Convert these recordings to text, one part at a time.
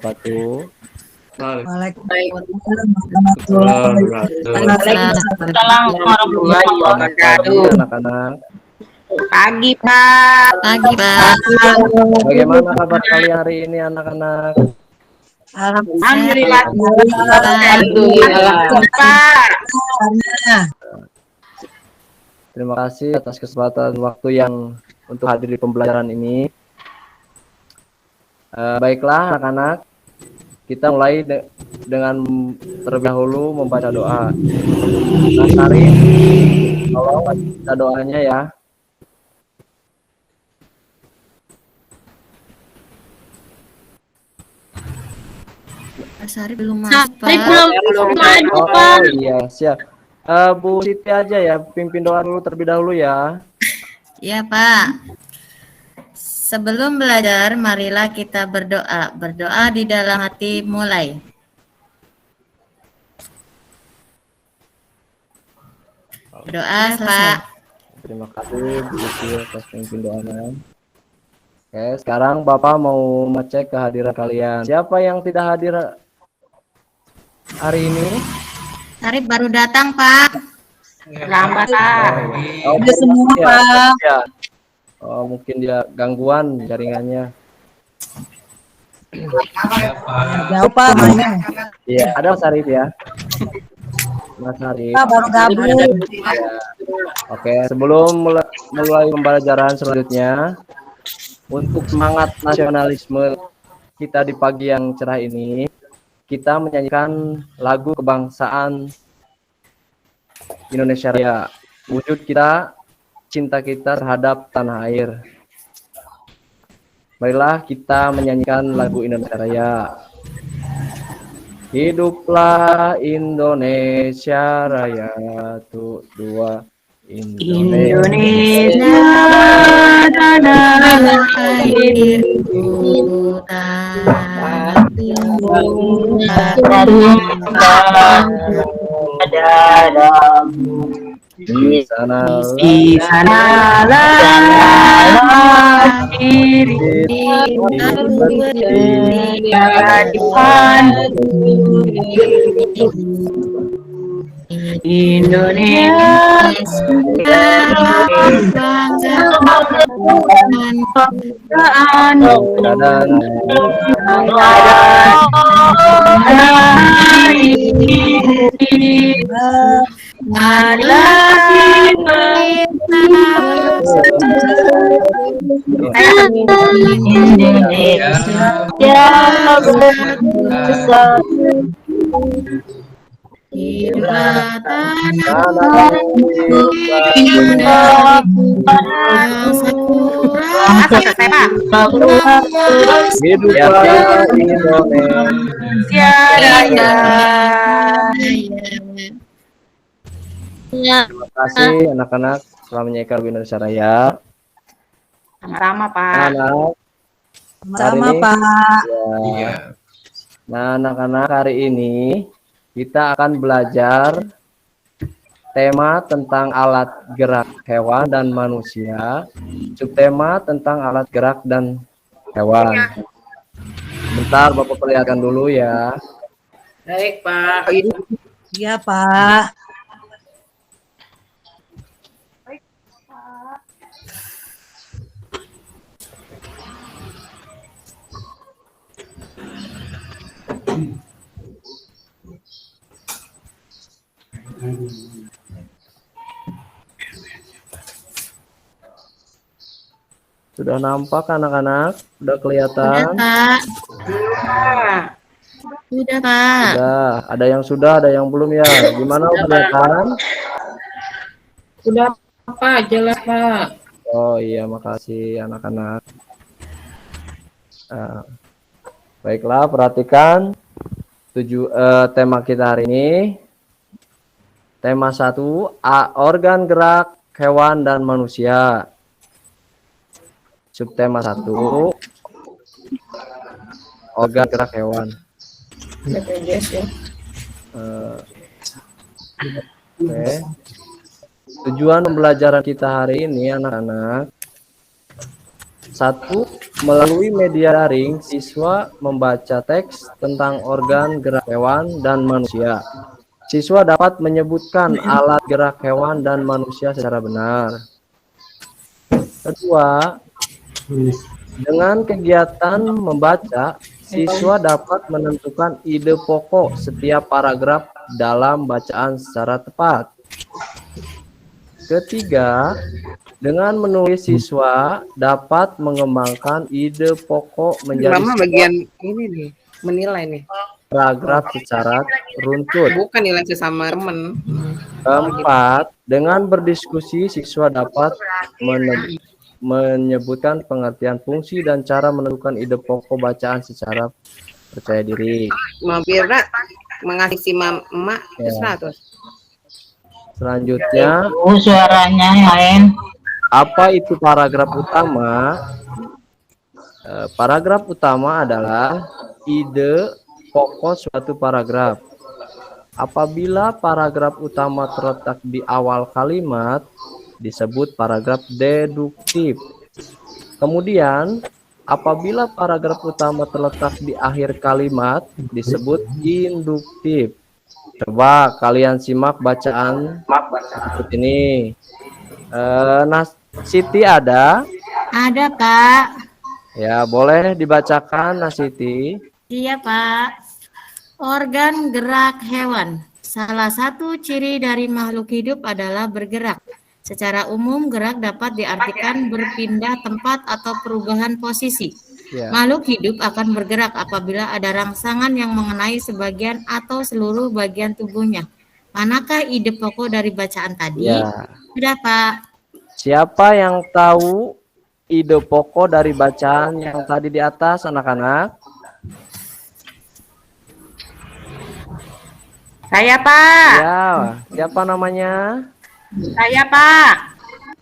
wabarakatuh. Waalaikumsalam warahmatullahi Waalaikumsalam warahmatullahi Selamat pagi wabarakatuh. anak-anak. Pagi, Pak. Pagi, Pak. Bagaimana kabar kalian hari ini anak-anak? Alhamdulillah. Alhamdulillah. Pak. Terima kasih atas kesempatan waktu yang untuk hadir di pembelajaran ini. Baiklah anak-anak, kita mulai dengan terlebih dahulu membaca doa. Nah, Karin, tolong baca doanya ya. Sari belum masuk, Pak. Belum maju, Pak. Oh iya, siap. Bu Siti aja ya, pimpin doa dulu terlebih dahulu ya. Ya, Pak. Sebelum belajar, marilah kita berdoa. Berdoa di dalam hati mulai. Doa, Pak. Terima kasih Bu Siti atas pimpin doanya. Oke, sekarang Bapak mau ngecek kehadiran kalian. Siapa yang tidak hadir hari ini? Sari baru datang, Pak. Selamat, Pak. Oh, Udah semua, ya, Pak. ya. Oh, mungkin dia gangguan jaringannya. Jauh, Pak, banyak. Iya, ada Mas Arif ya. Mas Arif. Pak baru gabung. Ya. Oke, sebelum mulai pembelajaran selanjutnya, untuk semangat nasionalisme kita di pagi yang cerah ini, kita menyanyikan lagu kebangsaan Indonesia Raya. Wujud kita, cinta kita terhadap tanah air. Marilah kita menyanyikan lagu Indonesia Raya. Hiduplah Indonesia Raya, tuh dua Indonesia tanah airku, di sanalah diri Indonesia hiduplah Indonesia Raya. Terima kasih anak-anak telah menyanyikan lagu Indonesia Raya. Sama-sama, Pak. Anak, Sama, ini, Pak. ya. Nah, anak-anak, hari ini kita akan belajar tema tentang alat gerak hewan dan manusia, subtema tentang alat gerak dan hewan. Bentar, Bapak perlihatkan dulu ya. Baik, Pak. Iya, Pak. Sudah nampak anak-anak? Sudah kelihatan? Pak. Sudah, Pak. Sudah. Ada yang sudah, ada yang belum ya. Gimana kelihatan? Sudah, Pak. Jelas, Pak. Oh iya, makasih anak-anak. Baiklah, perhatikan tema kita hari ini. Tema 1, organ gerak hewan dan manusia. Subtema 1, organ gerak hewan. Oke. Tujuan pembelajaran kita hari ini anak-anak, Satu, melalui media daring, siswa membaca teks tentang organ gerak hewan dan manusia. Siswa dapat menyebutkan alat gerak hewan dan manusia secara benar. Kedua, dengan kegiatan membaca, siswa dapat menentukan ide pokok setiap paragraf dalam bacaan secara tepat. Ketiga, dengan menulis siswa dapat mengembangkan ide pokok menjadi Mama bagian ini nih, menilai nih. paragraf secara runtut. Bukan nilai sesama temen. Keempat, dengan berdiskusi siswa dapat menyebutkan pengertian fungsi dan cara menentukan ide pokok bacaan secara percaya diri. Mau Bira mengasih si emak Ya. terus. Selanjutnya, Suaranya lain. apa itu paragraf utama? Paragraf utama adalah ide pokok suatu paragraf. Apabila paragraf utama terletak di awal kalimat, disebut paragraf deduktif. Kemudian, apabila paragraf utama terletak di akhir kalimat, disebut induktif. Coba kalian simak bacaan berikut ini. Siti ada? Ada, Pak. Ya, boleh dibacakan Nasiti. Iya, Pak. Organ gerak hewan. Salah satu ciri dari makhluk hidup adalah bergerak. Secara umum, gerak dapat diartikan berpindah tempat atau perubahan posisi. Ya. Makhluk hidup akan bergerak apabila ada rangsangan yang mengenai sebagian atau seluruh bagian tubuhnya. Manakah ide pokok dari bacaan tadi? Ya. Sudah, Pak. Siapa yang tahu ide pokok dari bacaan yang tadi di atas, anak-anak? Saya Pak. Ya, siapa namanya? Saya Pak.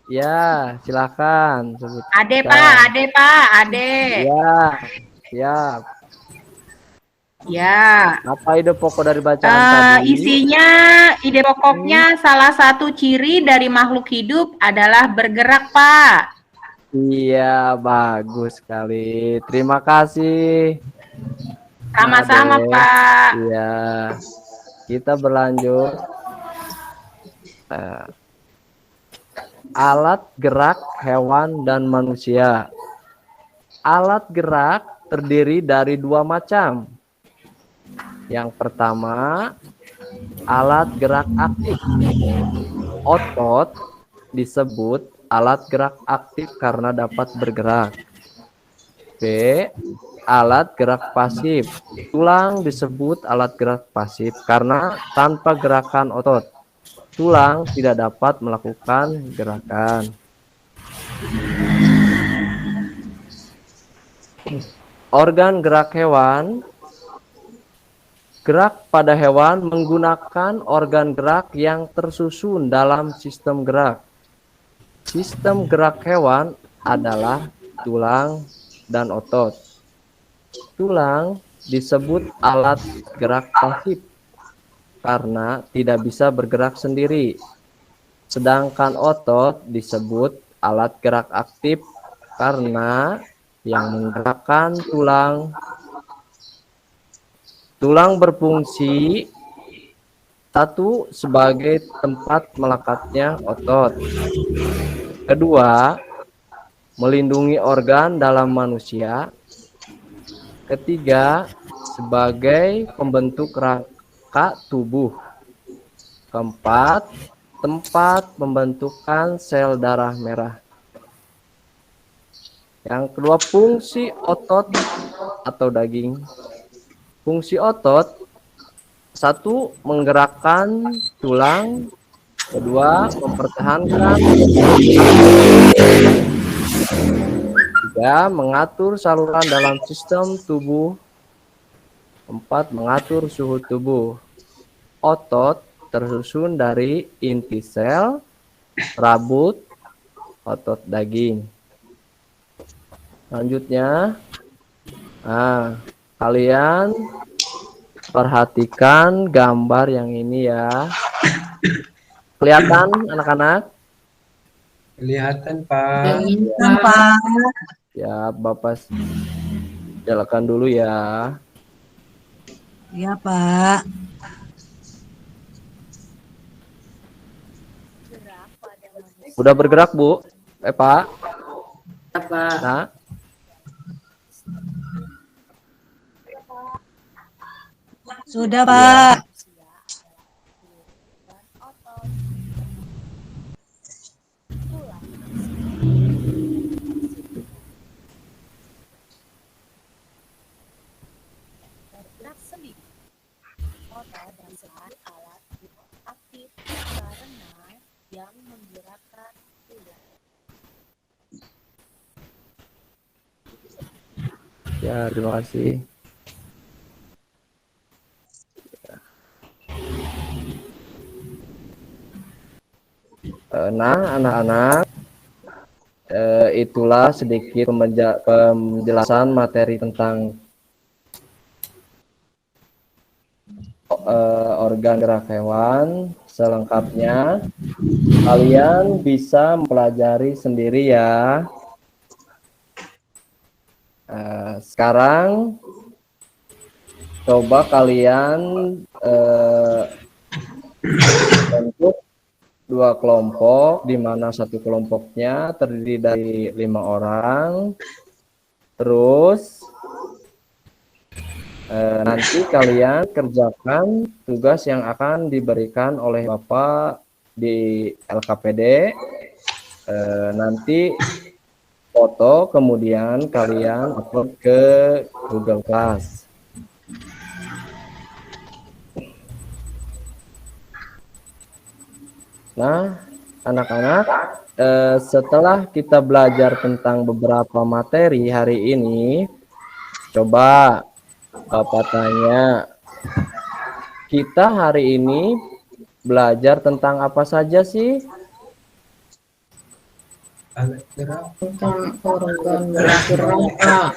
Ya, silakan sebutkan. Ade Pak. Ade. Ya, siap. Ya. Apa ide pokok dari bacaan tadi? Isinya, ide pokoknya salah satu ciri dari makhluk hidup adalah bergerak, Pak. Iya, bagus sekali. Terima kasih. Sama-sama, Ade. Pak. Iya. Kita berlanjut. Alat gerak hewan dan manusia. Alat gerak terdiri dari dua macam. Yang pertama, alat gerak aktif. Otot disebut alat gerak aktif karena dapat bergerak. B. Alat gerak pasif. Tulang disebut alat gerak pasif karena tanpa gerakan otot, tulang tidak dapat melakukan gerakan. Organ gerak hewan. Gerak pada hewan menggunakan organ gerak yang tersusun dalam sistem gerak. Sistem gerak hewan adalah tulang dan otot. Tulang disebut alat gerak pasif karena tidak bisa bergerak sendiri. Sedangkan otot disebut alat gerak aktif karena yang menggerakkan tulang. Tulang berfungsi satu sebagai tempat melekatnya otot. Kedua, melindungi organ dalam manusia. Ketiga, sebagai pembentuk rangka tubuh. Keempat, tempat pembentukan sel darah merah. Yang kedua, fungsi otot atau daging. Fungsi otot, satu, menggerakkan tulang. Kedua, mempertahankan. Tiga, mengatur saluran dalam sistem tubuh. Empat, mengatur suhu tubuh. Otot tersusun dari inti sel, rabut, otot daging. Selanjutnya, kalian perhatikan gambar yang ini ya. Kelihatan anak-anak? Kelihatan, Pak. Pak. Ya, Bapak jalankan dulu ya. Iya, Pak. Udah bergerak, Bu? Pak? Nah, Sudah, Pak. ya terima kasih. Nah, anak-anak, itulah sedikit penjelasan materi tentang organ gerak hewan. Selengkapnya kalian bisa mempelajari sendiri ya. Sekarang coba kalian bentuk dua kelompok, di mana satu kelompoknya terdiri dari 5 orang. Terus nanti kalian kerjakan tugas yang akan diberikan oleh Bapak di LKPD. Nanti foto, kemudian kalian upload ke Google Class. Nah, anak-anak, setelah kita belajar tentang beberapa materi hari ini, coba Bapak tanya, kita hari ini belajar tentang apa saja sih? Tentang organ gerak, Pak.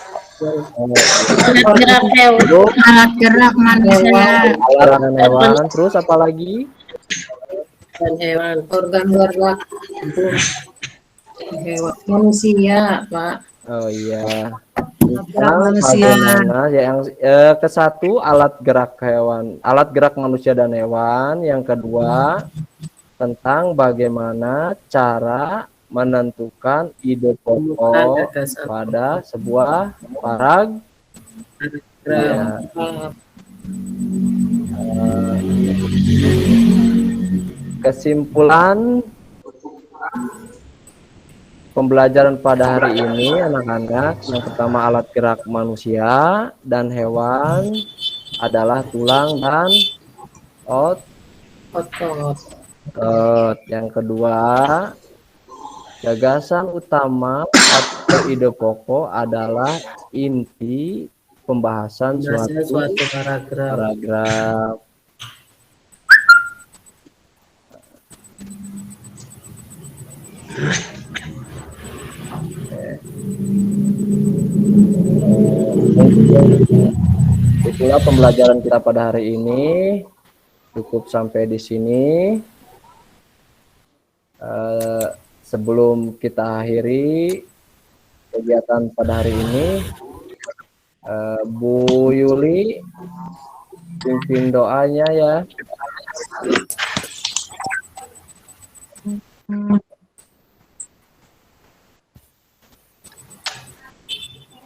Gerak hewan. Alat gerak manusia Alat hewan, terus apa lagi? dan hewan. Organ gerak hewan manusia, Pak. Oh iya. Gerak manusia. Bagaimana ya yang ke satu alat gerak hewan, alat gerak manusia dan hewan. Yang kedua tentang bagaimana cara menentukan ide pokok pada sebuah paragraf. Ya. Kesimpulan pembelajaran pada hari ini anak-anak, yang pertama alat gerak manusia dan hewan adalah tulang dan otot. Yang kedua, gagasan utama atau ide pokok adalah inti pembahasan suatu paragraf. Itulah pembelajaran kita pada hari ini. Cukup sampai di sini. Sebelum kita akhiri kegiatan pada hari ini, Bu Yuli pimpin doanya ya.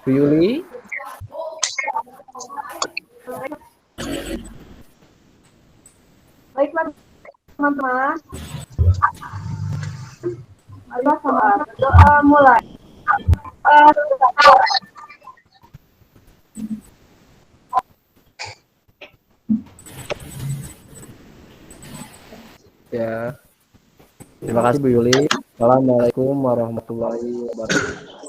Bu Yuli. Baiklah teman-teman. Marilah doa mulai. Ya. Terima kasih Bu Yuli. Assalamualaikum warahmatullahi wabarakatuh.